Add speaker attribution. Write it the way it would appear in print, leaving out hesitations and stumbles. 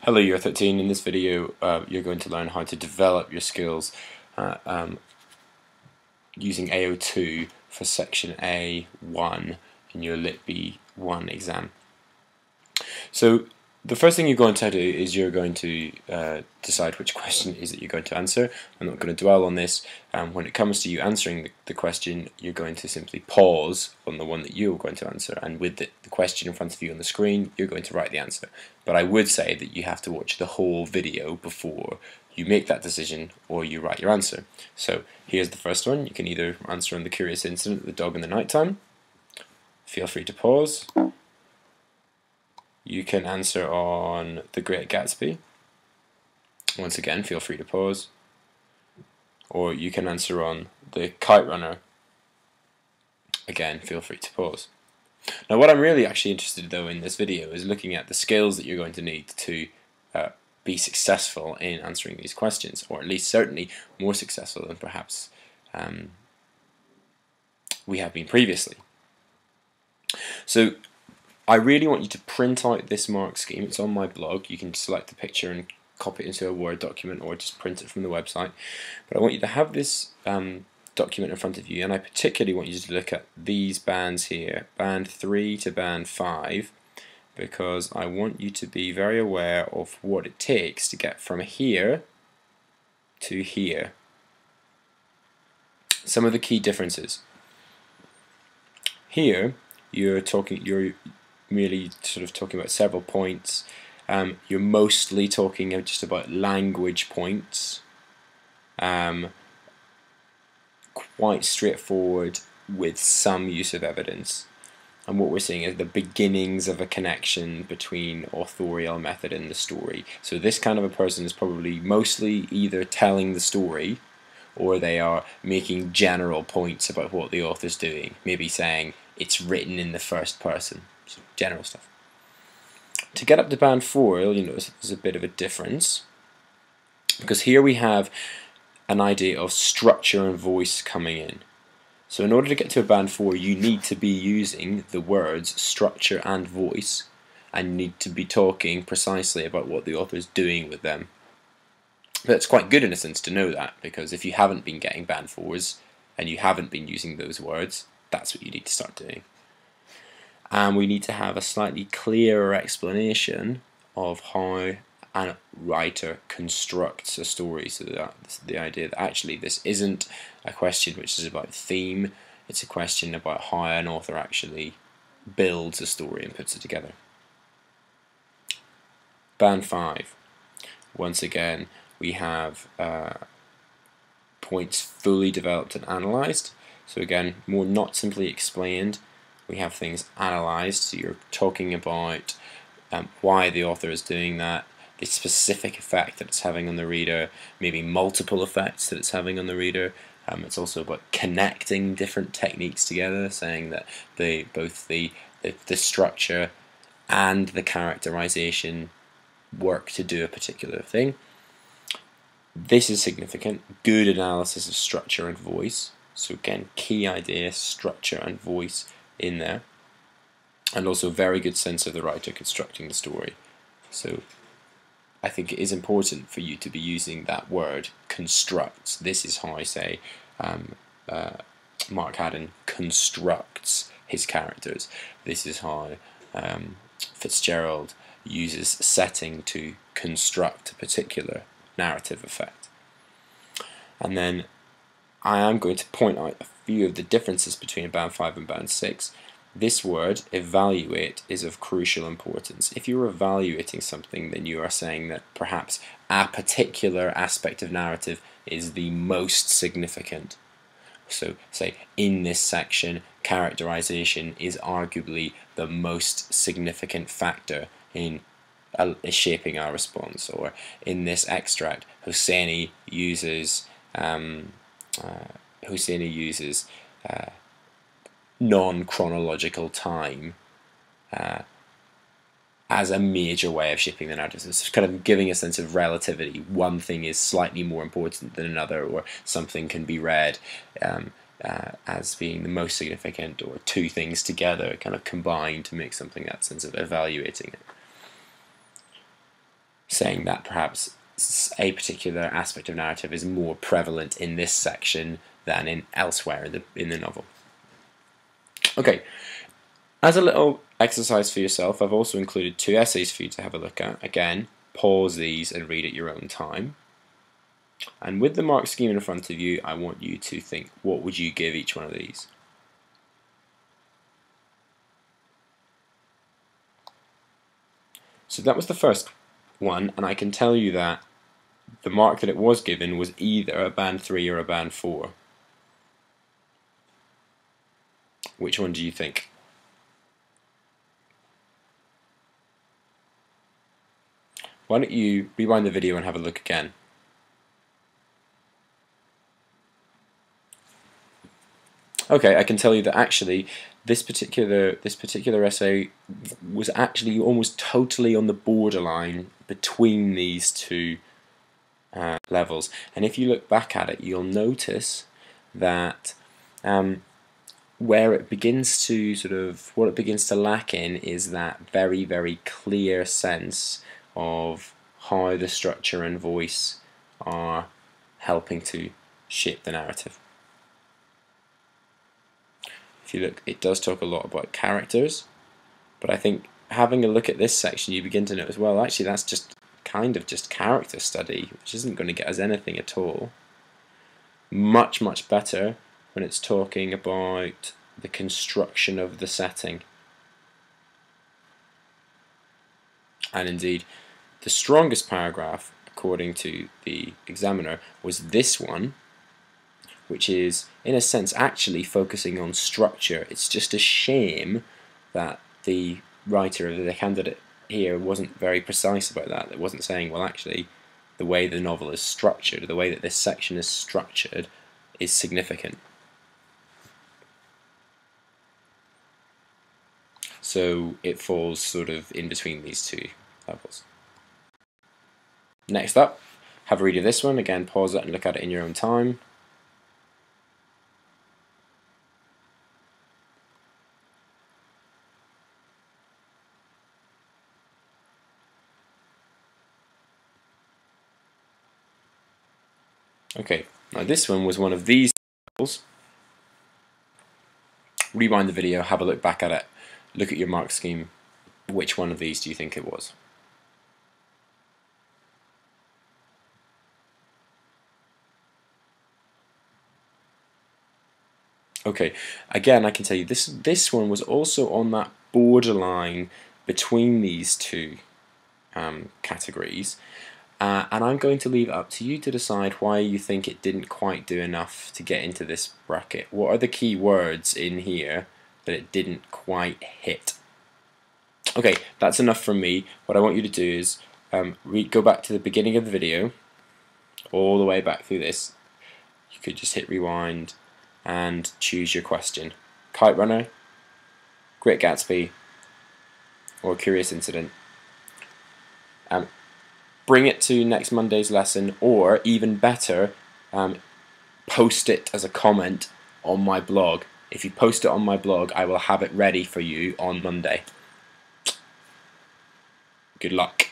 Speaker 1: Hello Year 13, in this video you're going to learn how to develop your skills using AO2 for section A1 in your Lit B1 exam. So the first thing you're going to do is you're going to decide which question is that you're going to answer. I'm not going to dwell on this. When it comes to you answering the question, you're going to simply pause on the one that you're going to answer, and with the question in front of you on the screen, you're going to write the answer. But I would say that you have to watch the whole video before you make that decision or you write your answer. So here's the first one. You can either answer on the curious incident, the dog in the nighttime. Feel free to pause. You can answer on The Great Gatsby. Once again, feel free to pause. Or you can answer on The Kite Runner. Again, feel free to pause. Now, what I'm really actually interested though in this video is looking at the skills that you're going to need to be successful in answering these questions, or at least certainly more successful than perhaps we have been previously. So I really want you to print out this mark scheme. It's on my blog. You can select the picture and copy it into a Word document or just print it from the website. But I want you to have this document in front of you, and I particularly want you to look at these bands here, band 3 to band 5, because I want you to be very aware of what it takes to get from here to here. Some of the key differences. Here, you're merely sort of talking about several points. You're mostly talking just about language points. Quite straightforward with some use of evidence. And what we're seeing is the beginnings of a connection between authorial method and the story. So this kind of a person is probably mostly either telling the story or they are making general points about what the author's doing. Maybe saying it's written in the first person. So general stuff. To get up to band 4, you'll notice there's a bit of a difference, because here we have an idea of structure and voice coming in. So in order to get to a band 4, you need to be using the words structure and voice, and you need to be talking precisely about what the author is doing with them. But it's quite good in a sense to know that, because if you haven't been getting band 4s and you haven't been using those words, that's what you need to start doing. And we need to have a slightly clearer explanation of how a writer constructs a story. So that's the idea that actually this isn't a question which is about theme, it's a question about how an author actually builds a story and puts it together. Band 5. Once again, we have points fully developed and analysed. So again, more not simply explained. We have things analysed, so you're talking about why the author is doing that, the specific effect that it's having on the reader, maybe multiple effects that it's having on the reader. It's also about connecting different techniques together, saying that both the structure and the characterization work to do a particular thing. This is significant. Good analysis of structure and voice. So again, key idea, structure and voice in there, and also very good sense of the writer constructing the story. So I think it is important for you to be using that word, constructs. This is how I say Mark Haddon constructs his characters. This is how Fitzgerald uses setting to construct a particular narrative effect. And then I am going to point out a few of the differences between band 5 and band 6. This word, evaluate, is of crucial importance. If you're evaluating something, then you are saying that perhaps a particular aspect of narrative is the most significant. So say, in this section, characterization is arguably the most significant factor in shaping our response. Or in this extract, Hosseini uses non-chronological time as a major way of shaping the narrative. So it's kind of giving a sense of relativity. One thing is slightly more important than another, or something can be read as being the most significant, or two things together kind of combine to make something, that sense of evaluating it. saying that perhaps a particular aspect of narrative is more prevalent in this section than in elsewhere in the novel. Okay, as a little exercise for yourself, I've also included 2 essays for you to have a look at. Again, pause these and read at your own time. And with the mark scheme in front of you, I want you to think, what would you give each one of these? So that was the first one, and I can tell you that the mark that it was given was either a band 3 or a band 4. Which one do you think? Why don't you rewind the video and have a look again? Okay, I can tell you that actually this particular essay was actually almost totally on the borderline between these two levels. And if you look back at it, you'll notice that where it begins to what it begins to lack in is that very, very clear sense of how the structure and voice are helping to shape the narrative. If you look, it does talk a lot about characters, but I think having a look at this section, you begin to notice, well, actually that's just kind of just character study, which isn't going to get us anything at all. Much, much better when it's talking about the construction of the setting. And indeed, the strongest paragraph, according to the examiner, was this one, which is, in a sense, actually focusing on structure. It's just a shame that the writer, the candidate here, wasn't very precise about that. It wasn't saying, well, actually, the way the novel is structured, the way that this section is structured, is significant. So it falls sort of in between these two levels. Next up, have a read of this one. Again, pause it and look at it in your own time. Okay, now this one was one of these levels. Rewind the video, have a look back at it, look at your mark scheme. Which one of these do you think it was? Okay, again, I can tell you this one was also on that borderline between these two categories, and I'm going to leave it up to you to decide why you think it didn't quite do enough to get into this bracket. What are the key words in here that it didn't quite hit? Okay, that's enough from me. What I want you to do is go back to the beginning of the video, all the way back through this. You could just hit rewind and choose your question. Kite Runner, Great Gatsby, or Curious Incident. Bring it to next Monday's lesson, or even better, post it as a comment on my blog. If you post it on my blog, I will have it ready for you on Monday. Good luck.